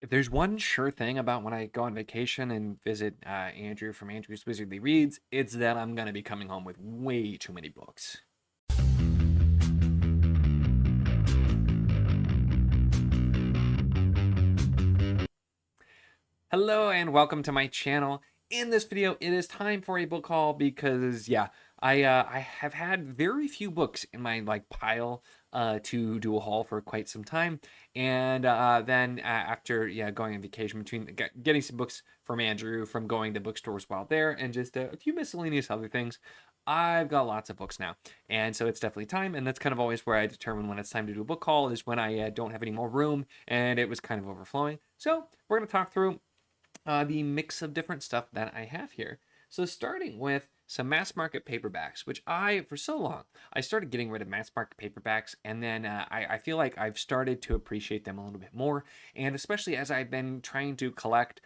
If there's one sure thing about when I go on vacation and visit Andrew from Andrew's Wizardly Reads, it's that I'm going to be coming home with way too many books. Hello and welcome to my channel. In this video, it is time for a book haul because, yeah, I have had very few books in my pile to do a haul for quite some time, and then after going on vacation between getting some books from Andrew from going to bookstores while there and just a few miscellaneous other things. I've got lots of books now, and so it's definitely time, and that's kind of always where I determine when it's time to do a book haul is when I don't have any more room and it was kind of overflowing. So we're going to talk through the mix of different stuff that I have here. So starting with some mass market paperbacks, which for so long, I started getting rid of mass market paperbacks, and then I feel like I've started to appreciate them a little bit more, and especially as I've been trying to collect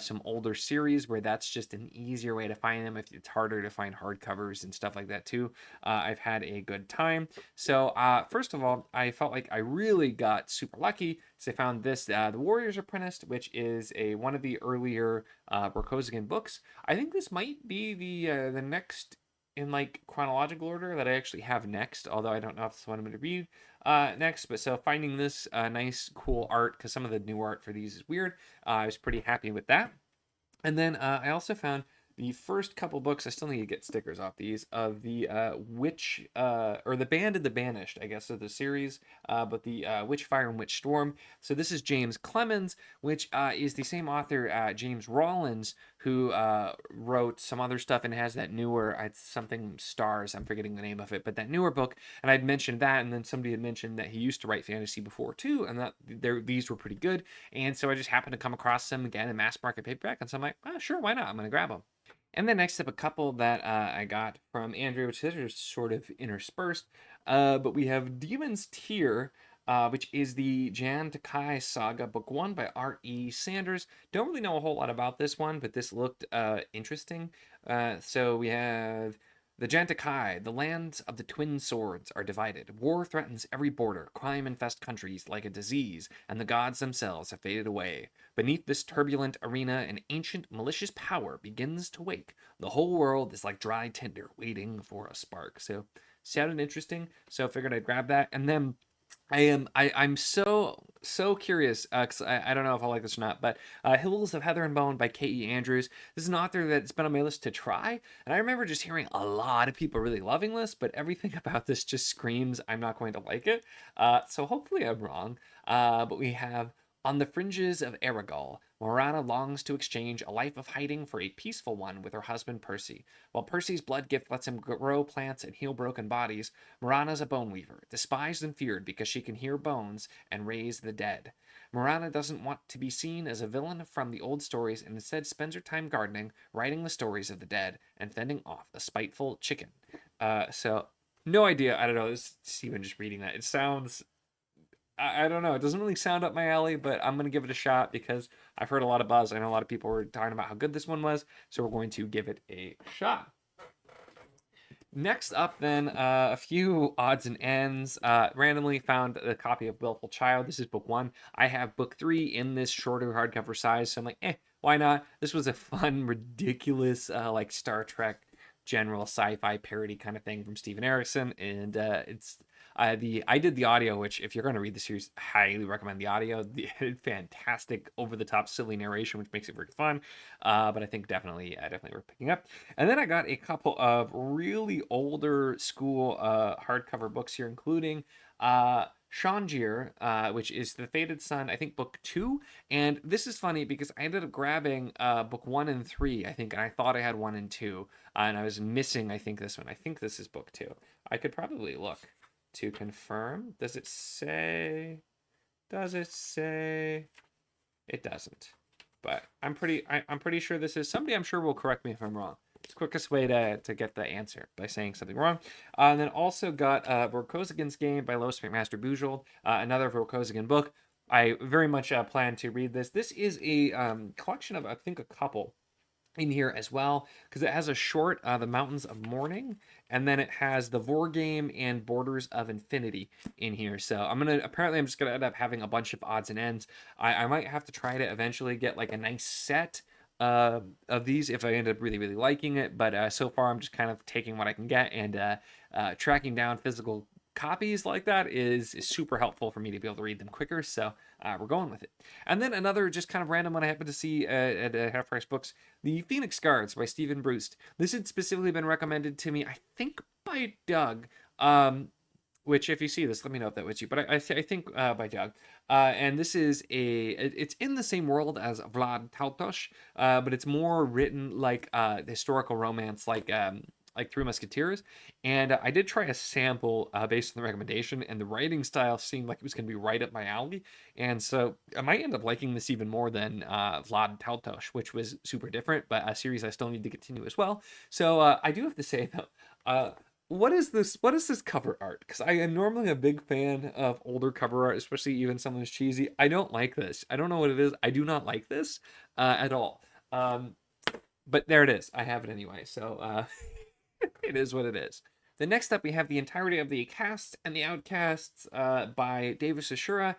some older series where that's just an easier way to find them if it's harder to find hardcovers and stuff like that too. I've had a good time. So first of all, I felt like I really got super lucky because I found this, The Warrior's Apprentice, which is one of the earlier Rokosigan books. I think this might be the next in chronological order that I actually have next, although I don't know if it's what I'm going to read next. But so finding this nice, cool art, because some of the new art for these is weird, I was pretty happy with that. And then I also found the first couple books. I still need to get stickers off these of the Witch or the Band of the Banished, I guess, of the series. But the Witch Fire and Witch Storm. So this is James Clemens, which is the same author, James Rollins, who wrote some other stuff and has that newer something stars. I'm forgetting the name of it, but that newer book. And I'd mentioned that, and then somebody had mentioned that he used to write fantasy before too, and that these were pretty good. And so I just happened to come across them again in mass market paperback, and so I'm like, oh, sure, why not? I'm gonna grab them. And then next up, a couple that I got from Andrew, which are sort of interspersed. But we have Demon's Tear, which is the Jan Takai Saga, Book 1 by R.E. Sanders. Don't really know a whole lot about this one, but this looked interesting. So we have the Jantakai, the lands of the twin swords, are divided. War threatens every border. Crime infests countries like a disease, and the gods themselves have faded away. Beneath this turbulent arena, an ancient malicious power begins to wake. The whole world is like dry tinder, waiting for a spark. So, sounded interesting. So, I figured I'd grab that. And then I'm so curious because I don't know if I like this or not, but Hills of Heather and Bone by K.E. Andrews. This is an author that's been on my list to try, and I remember just hearing a lot of people really loving this, but everything about this just screams I'm not going to like it. So hopefully I'm wrong. But we have On the Fringes of Aragol. Morana longs to exchange a life of hiding for a peaceful one with her husband Percy. While Percy's blood gift lets him grow plants and heal broken bodies, Morana's a bone weaver, despised and feared because she can hear bones and raise the dead. Morana doesn't want to be seen as a villain from the old stories and instead spends her time gardening, writing the stories of the dead, and fending off a spiteful chicken. So, no idea. I don't know. This Steven just reading that. It sounds. I don't know. It doesn't really sound up my alley, but I'm going to give it a shot because I've heard a lot of buzz. I know a lot of people were talking about how good this one was, so we're going to give it a shot. Next up, then, a few odds and ends. Randomly found a copy of Willful Child. This is book 1. I have book 3 in this shorter hardcover size, so I'm like, why not? This was a fun, ridiculous, like Star Trek general sci-fi parody kind of thing from Steven Erikson, and it's I did the audio, which if you're going to read the series, I highly recommend the audio. The fantastic, over-the-top, silly narration, which makes it very fun. But I think definitely worth picking up. And then I got a couple of really older school hardcover books here, including Shanjir, which is The Fated Son, I think book 2. And this is funny because I ended up grabbing book 1 and 3, I think, and I thought I had 1 and 2. And I was missing, I think, this one. I think this is book 2. I could probably look to confirm. Does it say? Does it say? It doesn't. But I'm pretty sure this is somebody. I'm sure will correct me if I'm wrong. It's the quickest way to get the answer by saying something wrong. And then also got Vorkosigan's Game by Los McMaster Bujold, another Vorkosigan book. I very much plan to read this. This is a collection of, I think, a couple in here as well, because it has a short, The Mountains of Mourning, and then it has The Vor Game and Borders of Infinity in here. So I'm just gonna end up having a bunch of odds and ends. I might have to try to eventually get like a nice set of these if I end up really liking it. But so far I'm just kind of taking what I can get, and tracking down physical copies like that is super helpful for me to be able to read them quicker. So we're going with it. And then another just kind of random one I happened to see at Half Price Books, The Phoenix Guards by Stephen Brust. This had specifically been recommended to me, I think, by Doug. Which, if you see this, let me know if that was you. But I think by Doug. And this is it's in the same world as Vlad Tautos, but it's more written like historical romance, like Three Musketeers. And I did try a sample based on the recommendation, and the writing style seemed like it was going to be right up my alley. And so I might end up liking this even more than Vlad Tautos, which was super different, but a series I still need to continue as well. So I do have to say, though, what is this? What is this cover art? Because I am normally a big fan of older cover art, especially even something that's cheesy. I don't like this. I don't know what it is. I do not like this at all. But there it is. I have it anyway. So it is what it is. The next up, we have the entirety of the Cast and the Outcasts by Davis Ashura,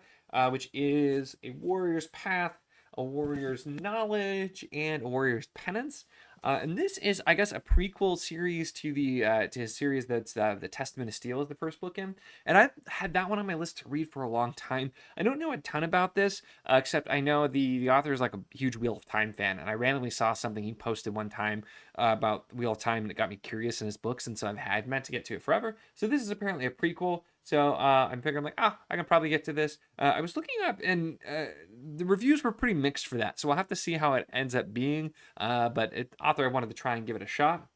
which is a warrior's path, a warrior's knowledge, and a warrior's penance. And this is, I guess, a prequel series to his series that's The Testament of Steel is the first book in. And I've had that one on my list to read for a long time. I don't know a ton about this, except I know the author is like a huge Wheel of Time fan, and I randomly saw something he posted one time about Wheel of Time, and it got me curious in his books, and so I've had meant to get to it forever. So this is apparently a prequel. So I'm figuring like, I can probably get to this. I was looking up, and the reviews were pretty mixed for that. So we'll have to see how it ends up being. But author, I wanted to try and give it a shot.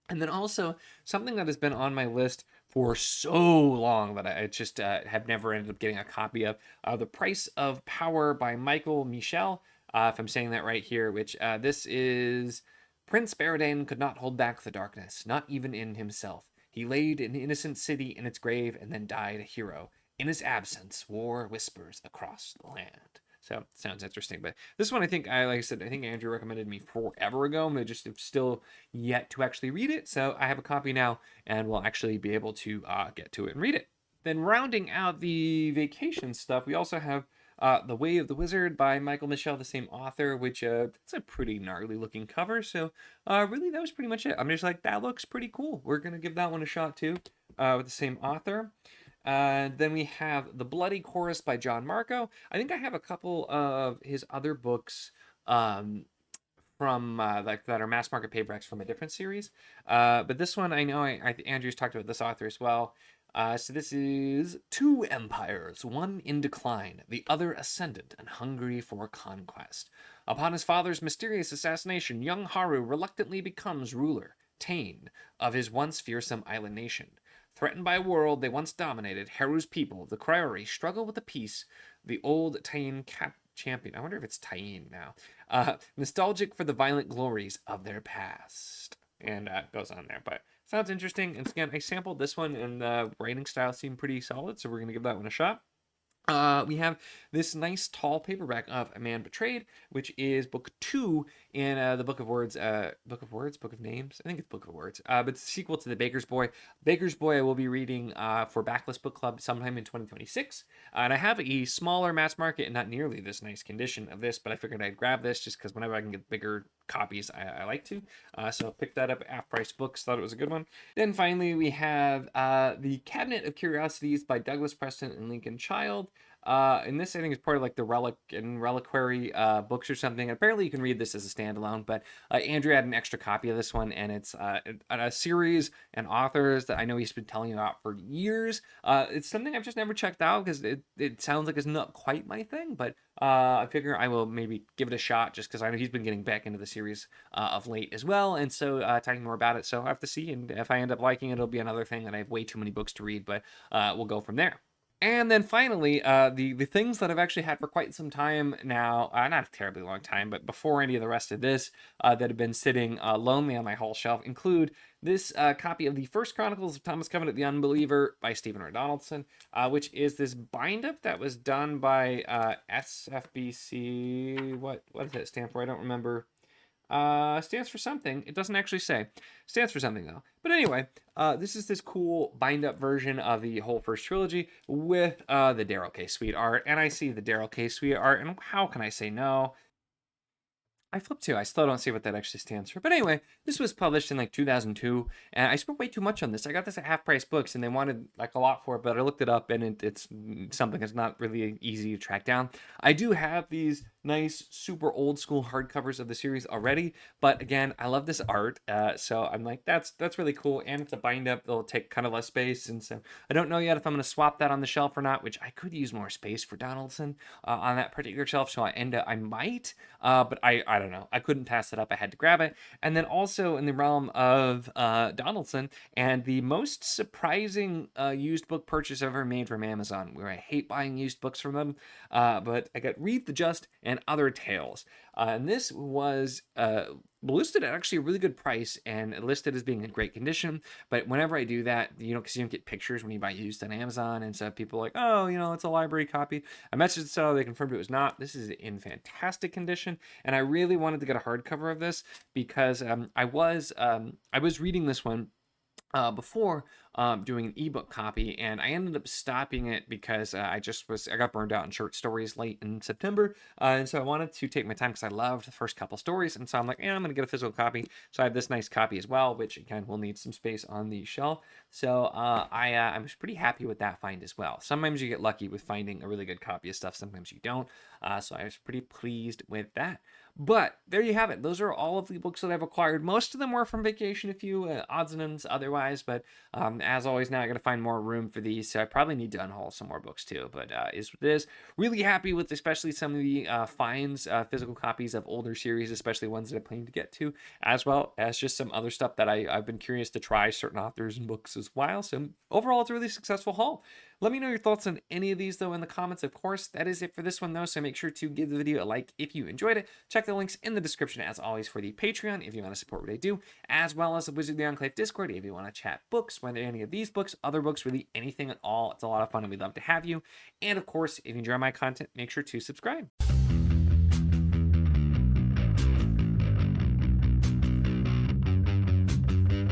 And then also something that has been on my list for so long that I just have never ended up getting a copy of. The Price of Power by Michael Michel, if I'm saying that right here, which this is Prince Baradane could not hold back the darkness, not even in himself. He laid an innocent city in its grave and then died a hero. In his absence, war whispers across the land. So sounds interesting. But this one, like I said, I think Andrew recommended me forever ago. I just have still yet to actually read it. So I have a copy now, and will actually be able to get to it and read it. Then rounding out the vacation stuff, we also have The Way of the Wizard by Michael Michel, the same author, which it's a pretty gnarly looking cover. So really, that was pretty much it. I'm just like, that looks pretty cool. We're going to give that one a shot too, with the same author. Then we have The Bloody Chorus by John Marco. I think I have a couple of his other books from like that are mass market paperbacks from a different series. But this one, I know Andrew's talked about this author as well. So this is Two Empires, one in decline, the other ascendant and hungry for conquest. Upon his father's mysterious assassination, young Haru reluctantly becomes ruler, Tain, of his once fearsome island nation. Threatened by a world they once dominated, Haru's people, the Kryori, struggle with the peace the old Tain champion. I wonder if it's Tain now. Nostalgic for the violent glories of their past. And goes on there. But sounds interesting. And again, I sampled this one, and the writing style seemed pretty solid, so we're going to give that one a shot. We have this nice tall paperback of A Man Betrayed, which is book 2 in the Book of Words, Book of Names. I think it's Book of Words, but it's a sequel to The Baker's Boy. Baker's Boy I will be reading for Backlist Book Club sometime in 2026. And I have a smaller mass market and not nearly this nice condition of this, but I figured I'd grab this just because whenever I can get bigger copies, I like to. So I picked that up at Half Price Books, thought it was a good one. Then finally, we have The Cabinet of Curiosities by Douglas Preston and Lincoln Child. And this, I think, is part of like the Relic and Reliquary books or something. Apparently, you can read this as a standalone, but Andrew had an extra copy of this one, and it's a series and authors that I know he's been telling you about for years. It's something I've just never checked out because it sounds like it's not quite my thing, but I figure I will maybe give it a shot just because I know he's been getting back into the series of late as well, and so talking more about it. So I have to see, and if I end up liking it, it'll be another thing that I have way too many books to read, but we'll go from there. And then finally, the things that I've actually had for quite some time now, not a terribly long time, but before any of the rest of this, that have been sitting lonely on my whole shelf include this copy of the First Chronicles of Thomas Covenant the Unbeliever by Stephen R. Donaldson, which is this bind-up that was done by SFBC. What does that stand for? I don't remember. Stands for something. It doesn't actually say. Stands for something though. But anyway, this is this cool bind-up version of the whole first trilogy with the Daryl K. Sweet art, and I see the Daryl K. Sweet art, and how can I say no? I flipped to. I still don't see what that actually stands for. But anyway, this was published in like 2002, and I spent way too much on this. I got this at Half Price Books, and they wanted like a lot for it, but I looked it up, and it's something that's not really easy to track down. I do have these nice, super old school hardcovers of the series already, but again, I love this art, so I'm like, that's really cool, and it's a bind up. It'll take kind of less space, and so I don't know yet if I'm going to swap that on the shelf or not. Which I could use more space for Donaldson on that particular shelf, so I might. But I don't know. I couldn't pass it up. I had to grab it. And then also in the realm of Donaldson, and the most surprising used book purchase I've ever made from Amazon, where I hate buying used books from them, but I got Read the Just and Other Tales. And this was listed at actually a really good price and listed as being in great condition. But whenever I do that, because you don't get pictures when you buy used on Amazon, and so people are like, oh, it's a library copy. I messaged so they confirmed it was not. This is in fantastic condition, and I really wanted to get a hardcover of this because I was reading this one before doing an ebook copy, and I ended up stopping it because I got burned out on short stories late in September, and so I wanted to take my time because I loved the first couple stories, and so I'm like, yeah, I'm gonna get a physical copy. So I have this nice copy as well, which again will need some space on the shelf. So I was pretty happy with that find as well. Sometimes you get lucky with finding a really good copy of stuff, sometimes you don't. So I was pretty pleased with that. But there you have it. Those are all of the books that I've acquired. Most of them were from vacation, a few odds and ends otherwise. But as always, now I got to find more room for these. So I probably need to unhaul some more books too. But is what it is. Really happy with especially some of the finds, physical copies of older series, especially ones that I plan to get to, as well as just some other stuff that I've been curious to try, certain authors and books as well. So overall, it's a really successful haul. Let me know your thoughts on any of these, though, in the comments, of course. That is it for this one, though, so make sure to give the video a like if you enjoyed it. Check the links in the description, as always, for the Patreon if you want to support what I do, as well as the Wizard of the Enclave Discord if you want to chat books, whether any of these books, other books, really anything at all. It's a lot of fun, and we'd love to have you. And, of course, if you enjoy my content, make sure to subscribe.